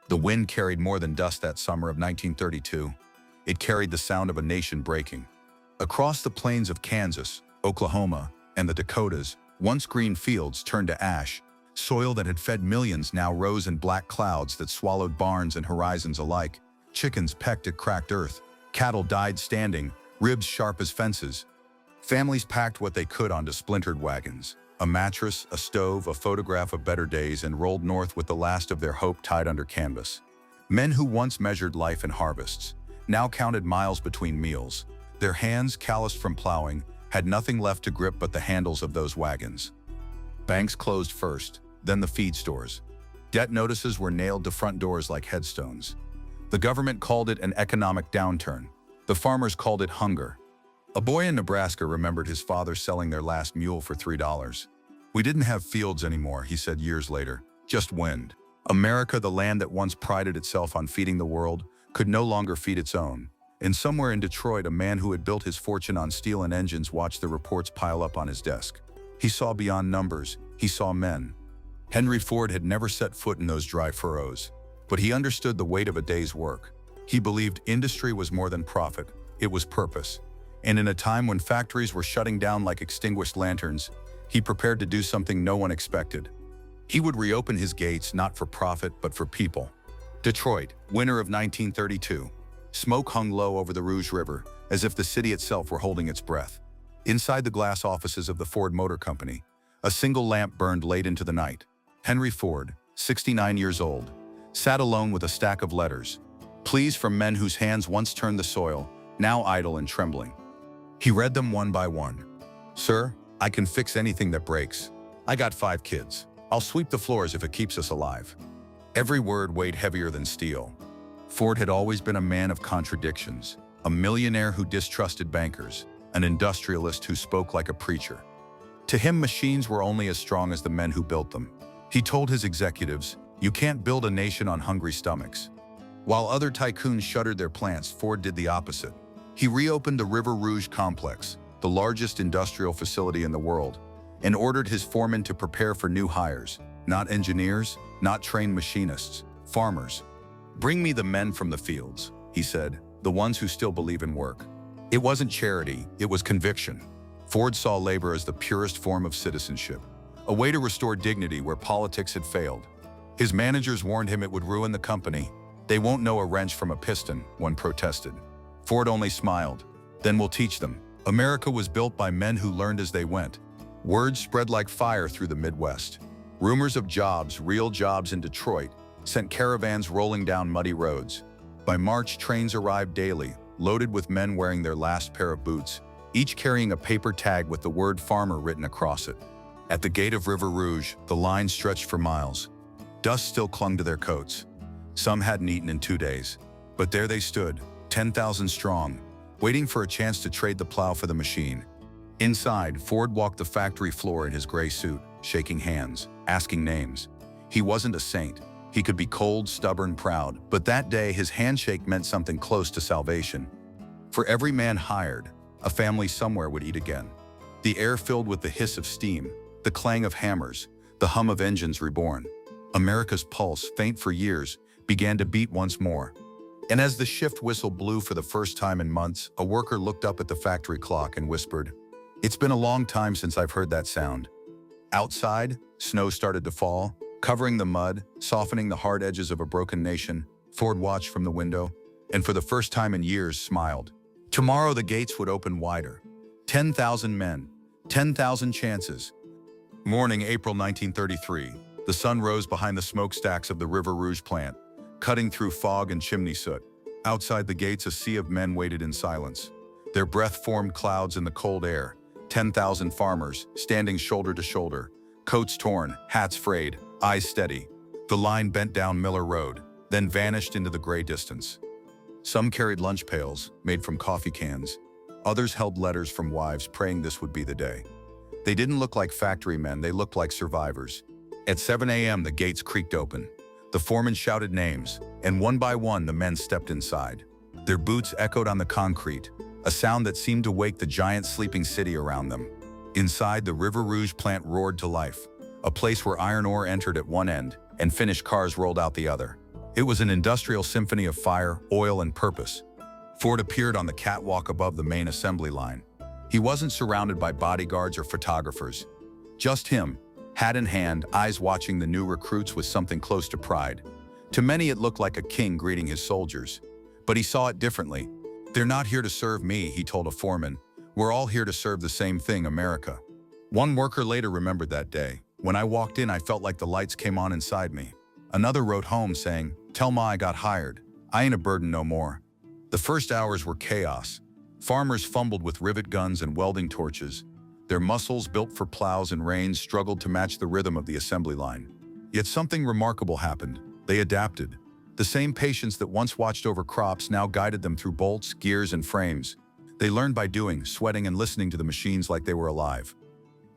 The wind carried more than dust that summer of 1932. It carried the sound of a nation breaking. Across the plains of Kansas, Oklahoma, and the Dakotas, once green fields turned to ash. Soil that had fed millions now rose in black clouds that swallowed barns and horizons alike. Chickens pecked at cracked earth. Cattle died standing, ribs sharp as fences. Families packed what they could onto splintered wagons. A mattress, a stove, a photograph of better days, and rolled north with the last of their hope tied under canvas. Men who once measured life in harvests now counted miles between meals. Their hands, calloused from plowing, had nothing left to grip but the handles of those wagons. Banks closed first, then the feed stores. Debt notices were nailed to front doors like headstones. The government called it an economic downturn. The farmers called it hunger. A boy in Nebraska remembered his father selling their last mule for $3. "We didn't have fields anymore," he said years later, "just wind." America, the land that once prided itself on feeding the world, could no longer feed its own. And somewhere in Detroit, a man who had built his fortune on steel and engines watched the reports pile up on his desk. He saw beyond numbers. He saw men. Henry Ford had never set foot in those dry furrows, but he understood the weight of a day's work. He believed industry was more than profit. It was purpose. And in a time when factories were shutting down like extinguished lanterns, he prepared to do something no one expected. He would reopen his gates not for profit, but for people. Detroit, winter of 1932. Smoke hung low over the Rouge River, as if the city itself were holding its breath. Inside the glass offices of the Ford Motor Company, a single lamp burned late into the night. Henry Ford, 69 years old, sat alone with a stack of letters, pleas from men whose hands once turned the soil, now idle and trembling. He read them one by one. "Sir, I can fix anything that breaks. I got 5 kids. I'll sweep the floors if it keeps us alive." Every word weighed heavier than steel. Ford had always been a man of contradictions, a millionaire who distrusted bankers, an industrialist who spoke like a preacher. To him, machines were only as strong as the men who built them. He told his executives, "You can't build a nation on hungry stomachs." While other tycoons shuttered their plants, Ford did the opposite. He reopened the River Rouge complex, the largest industrial facility in the world, and ordered his foremen to prepare for new hires, not engineers, not trained machinists, farmers. "Bring me the men from the fields," he said, "the ones who still believe in work." It wasn't charity, it was conviction. Ford saw labor as the purest form of citizenship, a way to restore dignity where politics had failed. His managers warned him it would ruin the company. "They won't know a wrench from a piston," one protested. Ford only smiled. "Then we'll teach them." America was built by men who learned as they went. Word spread like fire through the Midwest. Rumors of jobs, real jobs in Detroit, sent caravans rolling down muddy roads. By March, trains arrived daily, loaded with men wearing their last pair of boots, each carrying a paper tag with the word farmer written across it. At the gate of River Rouge, the line stretched for miles. Dust still clung to their coats. Some hadn't eaten in 2 days. But there they stood, 10,000 strong, waiting for a chance to trade the plow for the machine. Inside, Ford walked the factory floor in his gray suit, shaking hands, asking names. He wasn't a saint. He could be cold, stubborn, proud, but that day his handshake meant something close to salvation. For every man hired, a family somewhere would eat again. The air filled with the hiss of steam, the clang of hammers, the hum of engines reborn. America's pulse, faint for years, began to beat once more. And as the shift whistle blew for the first time in months, a worker looked up at the factory clock and whispered, "It's been a long time since I've heard that sound." Outside, snow started to fall, covering the mud, softening the hard edges of a broken nation. Ford watched from the window, and for the first time in years smiled. Tomorrow the gates would open wider. 10,000 men, 10,000 chances. Morning, April 1933. The sun rose behind the smokestacks of the River Rouge plant, cutting through fog and chimney soot. Outside the gates, a sea of men waited in silence. Their breath formed clouds in the cold air. 10,000 farmers, standing shoulder to shoulder, coats torn, hats frayed, eyes steady. The line bent down Miller Road, then vanished into the gray distance. Some carried lunch pails, made from coffee cans. Others held letters from wives praying this would be the day. They didn't look like factory men, they looked like survivors. At 7 a.m., the gates creaked open. The foreman shouted names, and one by one the men stepped inside. Their boots echoed on the concrete, a sound that seemed to wake the giant sleeping city around them. Inside, the River Rouge plant roared to life, a place where iron ore entered at one end and finished cars rolled out the other. It was an industrial symphony of fire, oil, and purpose. Ford appeared on the catwalk above the main assembly line. He wasn't surrounded by bodyguards or photographers. Just him, hat in hand, eyes watching the new recruits with something close to pride. To many it looked like a king greeting his soldiers. But he saw it differently. "They're not here to serve me," he told a foreman. "We're all here to serve the same thing, America." One worker later remembered that day. "When I walked in, I felt like the lights came on inside me." Another wrote home saying, "Tell Ma I got hired. I ain't a burden no more." The first hours were chaos. Farmers fumbled with rivet guns and welding torches. Their muscles, built for plows and rains, struggled to match the rhythm of the assembly line. Yet something remarkable happened. They adapted. The same patience that once watched over crops now guided them through bolts, gears, and frames. They learned by doing, sweating, and listening to the machines like they were alive.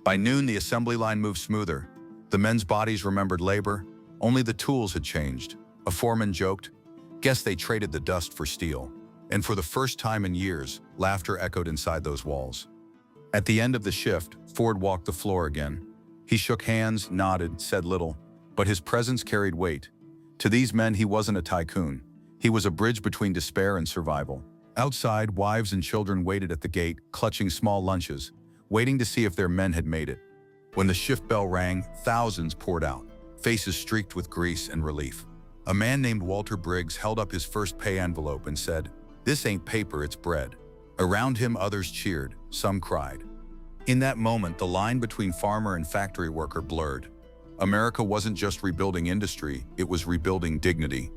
By noon, the assembly line moved smoother. The men's bodies remembered labor. Only the tools had changed. A foreman joked, "Guess they traded the dust for steel." And for the first time in years, laughter echoed inside those walls. At the end of the shift, Ford walked the floor again. He shook hands, nodded, said little, but his presence carried weight. To these men, he wasn't a tycoon. He was a bridge between despair and survival. Outside, wives and children waited at the gate, clutching small lunches, waiting to see if their men had made it. When the shift bell rang, thousands poured out, faces streaked with grease and relief. A man named Walter Briggs held up his first pay envelope and said, "This ain't paper, it's bread." Around him, others cheered, some cried. In that moment, the line between farmer and factory worker blurred. America wasn't just rebuilding industry, it was rebuilding dignity.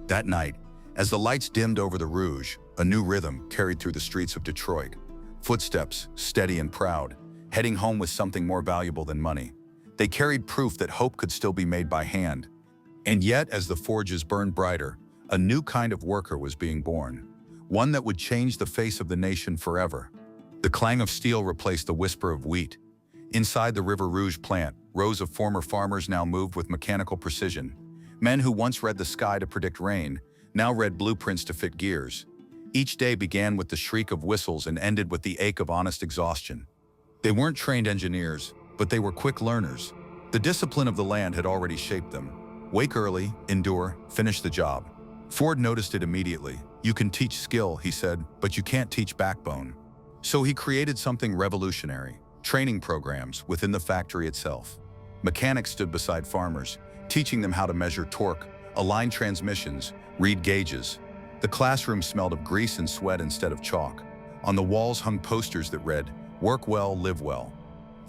That night, as the lights dimmed over the Rouge, a new rhythm carried through the streets of Detroit. Footsteps, steady and proud, heading home with something more valuable than money. They carried proof that hope could still be made by hand. And yet, as the forges burned brighter, a new kind of worker was being born. One that would change the face of the nation forever. The clang of steel replaced the whisper of wheat. Inside the River Rouge plant, rows of former farmers now moved with mechanical precision. Men who once read the sky to predict rain, now read blueprints to fit gears. Each day began with the shriek of whistles and ended with the ache of honest exhaustion. They weren't trained engineers, but they were quick learners. The discipline of the land had already shaped them. Wake early, endure, finish the job. Ford noticed it immediately. "You can teach skill," he said, "but you can't teach backbone." So he created something revolutionary, training programs within the factory itself. Mechanics stood beside farmers, teaching them how to measure torque, align transmissions, read gauges. The classroom smelled of grease and sweat instead of chalk. On the walls hung posters that read, "Work well, live well."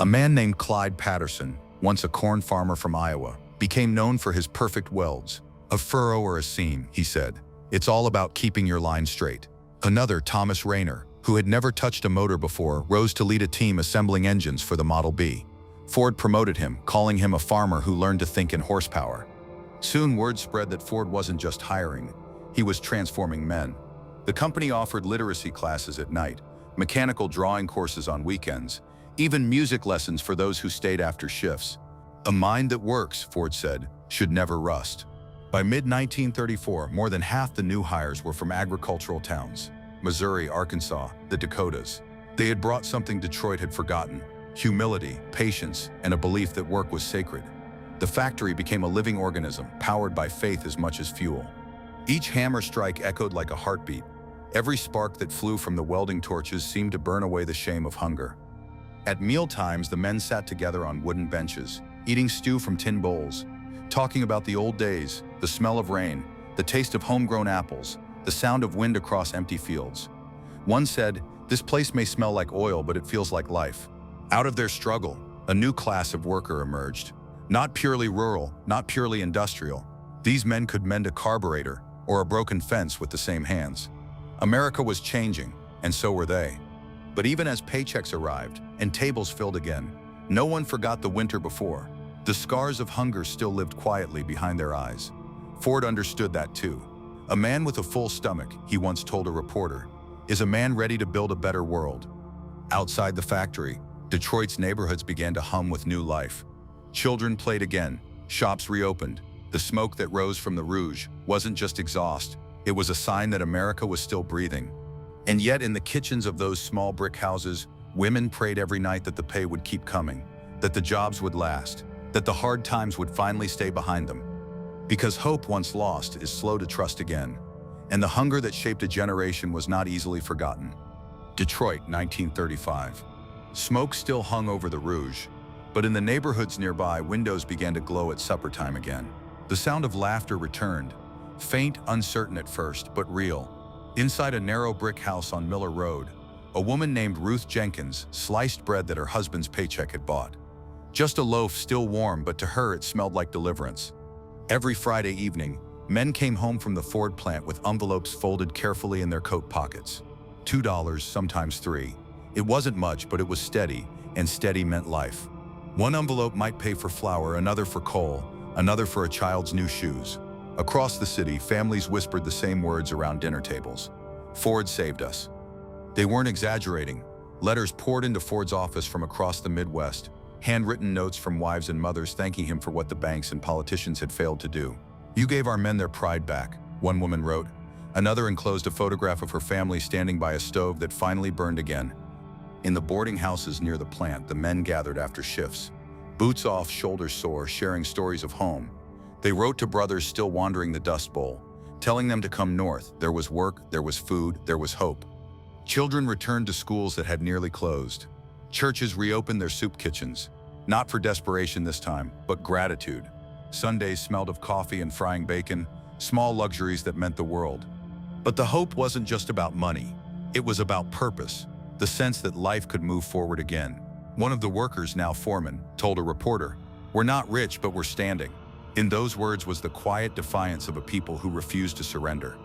A man named Clyde Patterson, once a corn farmer from Iowa, became known for his perfect welds. "A furrow or a seam," he said. "It's all about keeping your line straight." Another, Thomas Rayner, who had never touched a motor before, rose to lead a team assembling engines for the Model B. Ford promoted him, calling him a farmer who learned to think in horsepower. Soon word spread that Ford wasn't just hiring, he was transforming men. The company offered literacy classes at night, mechanical drawing courses on weekends, even music lessons for those who stayed after shifts. "A mind that works," Ford said, "should never rust." By mid-1934, more than half the new hires were from agricultural towns. Missouri, Arkansas, the Dakotas. They had brought something Detroit had forgotten: humility, patience, and a belief that work was sacred. The factory became a living organism, powered by faith as much as fuel. Each hammer strike echoed like a heartbeat. Every spark that flew from the welding torches seemed to burn away the shame of hunger. At meal times, the men sat together on wooden benches, eating stew from tin bowls, talking about the old days, the smell of rain, the taste of homegrown apples, the sound of wind across empty fields. One said, "This place may smell like oil, but it feels like life." Out of their struggle, a new class of worker emerged. Not purely rural, not purely industrial. These men could mend a carburetor or a broken fence with the same hands. America was changing, and so were they. But even as paychecks arrived and tables filled again, no one forgot the winter before. The scars of hunger still lived quietly behind their eyes. Ford understood that too. "A man with a full stomach," he once told a reporter, "is a man ready to build a better world." Outside the factory, Detroit's neighborhoods began to hum with new life. Children played again, shops reopened. The smoke that rose from the Rouge wasn't just exhaust, it was a sign that America was still breathing. And yet in the kitchens of those small brick houses, women prayed every night that the pay would keep coming, that the jobs would last, that the hard times would finally stay behind them. Because hope once lost is slow to trust again, and the hunger that shaped a generation was not easily forgotten. Detroit, 1935. Smoke still hung over the Rouge, but in the neighborhoods nearby, windows began to glow at supper time again. The sound of laughter returned, faint, uncertain at first, but real. Inside a narrow brick house on Miller Road, a woman named Ruth Jenkins sliced bread that her husband's paycheck had bought. Just a loaf, still warm, but to her it smelled like deliverance. Every Friday evening, men came home from the Ford plant with envelopes folded carefully in their coat pockets. $2, sometimes $3. It wasn't much, but it was steady, and steady meant life. One envelope might pay for flour, another for coal, another for a child's new shoes. Across the city, families whispered the same words around dinner tables. Ford saved us. They weren't exaggerating. Letters poured into Ford's office from across the Midwest, handwritten notes from wives and mothers thanking him for what the banks and politicians had failed to do. "You gave our men their pride back," one woman wrote. Another enclosed a photograph of her family standing by a stove that finally burned again. In the boarding houses near the plant, the men gathered after shifts. Boots off, shoulders sore, sharing stories of home. They wrote to brothers still wandering the Dust Bowl, telling them to come north. There was work, there was food, there was hope. Children returned to schools that had nearly closed. Churches reopened their soup kitchens, not for desperation this time, but gratitude. Sundays smelled of coffee and frying bacon, small luxuries that meant the world. But the hope wasn't just about money. It was about purpose, the sense that life could move forward again. One of the workers, now foreman, told a reporter, "We're not rich, but we're standing." In those words was the quiet defiance of a people who refused to surrender.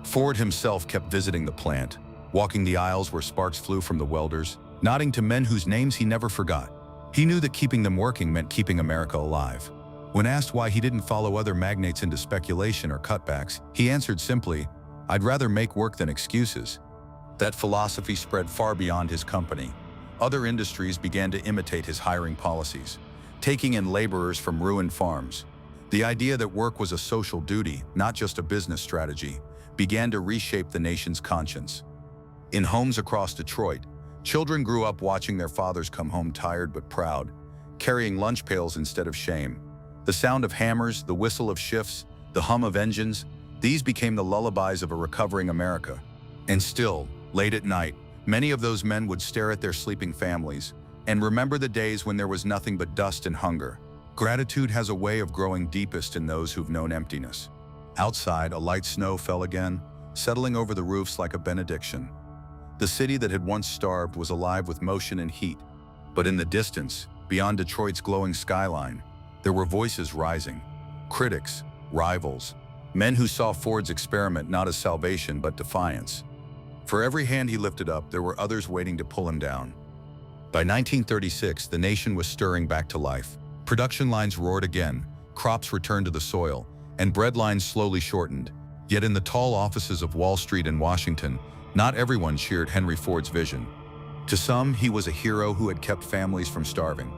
Ford himself kept visiting the plant, walking the aisles where sparks flew from the welders, nodding to men whose names he never forgot. He knew that keeping them working meant keeping America alive. When asked why he didn't follow other magnates into speculation or cutbacks, he answered simply, "I'd rather make work than excuses." That philosophy spread far beyond his company. Other industries began to imitate his hiring policies, taking in laborers from ruined farms. The idea that work was a social duty, not just a business strategy, began to reshape the nation's conscience. In homes across Detroit, children grew up watching their fathers come home tired but proud, carrying lunch pails instead of shame. The sound of hammers, the whistle of shifts, the hum of engines, these became the lullabies of a recovering America. And still, late at night, many of those men would stare at their sleeping families and remember the days when there was nothing but dust and hunger. Gratitude has a way of growing deepest in those who've known emptiness. Outside, a light snow fell again, settling over the roofs like a benediction. The city that had once starved was alive with motion and heat. But in the distance, beyond Detroit's glowing skyline, there were voices rising. Critics, rivals, men who saw Ford's experiment not as salvation but defiance. For every hand he lifted up, there were others waiting to pull him down. By 1936, the nation was stirring back to life. Production lines roared again, crops returned to the soil, and bread lines slowly shortened. Yet in the tall offices of Wall Street and Washington, not everyone cheered Henry Ford's vision. To some, he was a hero who had kept families from starving.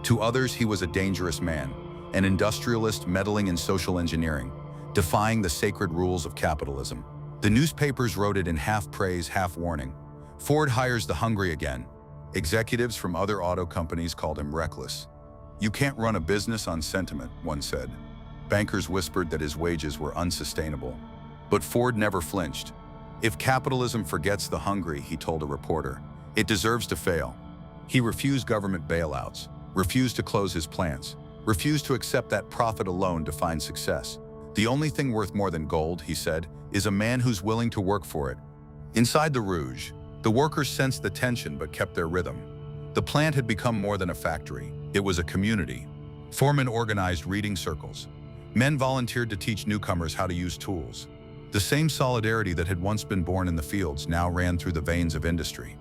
To others, he was a dangerous man, an industrialist meddling in social engineering, defying the sacred rules of capitalism. The newspapers wrote it in half praise, half warning. Ford hires the hungry again. Executives from other auto companies called him reckless. "You can't run a business on sentiment," one said. Bankers whispered that his wages were unsustainable. But Ford never flinched. "If capitalism forgets the hungry," he told a reporter, "it deserves to fail." He refused government bailouts, refused to close his plants, refused to accept that profit alone defined success. "The only thing worth more than gold," he said, "is a man who's willing to work for it." Inside the Rouge, the workers sensed the tension but kept their rhythm. The plant had become more than a factory. It was a community. Foremen organized reading circles. Men volunteered to teach newcomers how to use tools. The same solidarity that had once been born in the fields now ran through the veins of industry.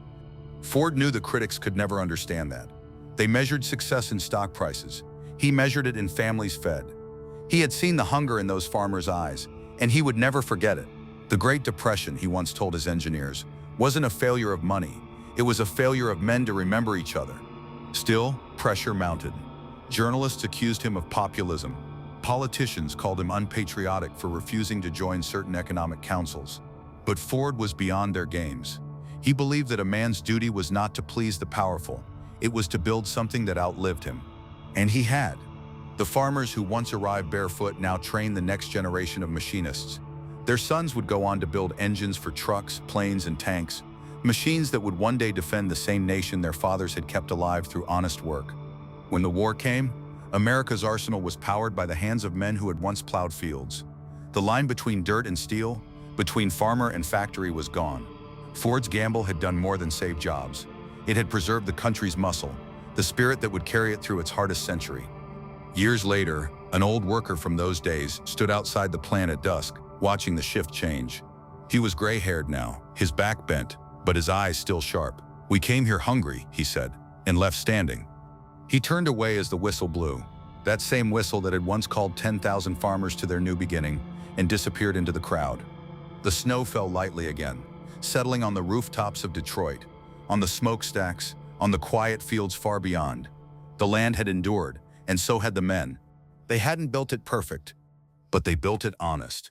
Ford knew the critics could never understand that. They measured success in stock prices. He measured it in families fed. He had seen the hunger in those farmers' eyes, and he would never forget it. The Great Depression, he once told his engineers, wasn't a failure of money. It was a failure of men to remember each other. Still, pressure mounted. Journalists accused him of populism. Politicians called him unpatriotic for refusing to join certain economic councils. But Ford was beyond their games. He believed that a man's duty was not to please the powerful. It was to build something that outlived him. And he had. The farmers who once arrived barefoot now trained the next generation of machinists. Their sons would go on to build engines for trucks, planes, and tanks, machines that would one day defend the same nation their fathers had kept alive through honest work. When the war came, America's arsenal was powered by the hands of men who had once plowed fields. The line between dirt and steel, between farmer and factory, was gone. Ford's gamble had done more than save jobs. It had preserved the country's muscle, the spirit that would carry it through its hardest century. Years later, an old worker from those days stood outside the plant at dusk, watching the shift change. He was gray-haired now, his back bent, but his eyes still sharp. "We came here hungry," he said, and left standing. He turned away as the whistle blew, that same whistle that had once called 10,000 farmers to their new beginning, and disappeared into the crowd. The snow fell lightly again, settling on the rooftops of Detroit, on the smokestacks, on the quiet fields far beyond. The land had endured, and so had the men. They hadn't built it perfect, but they built it honest.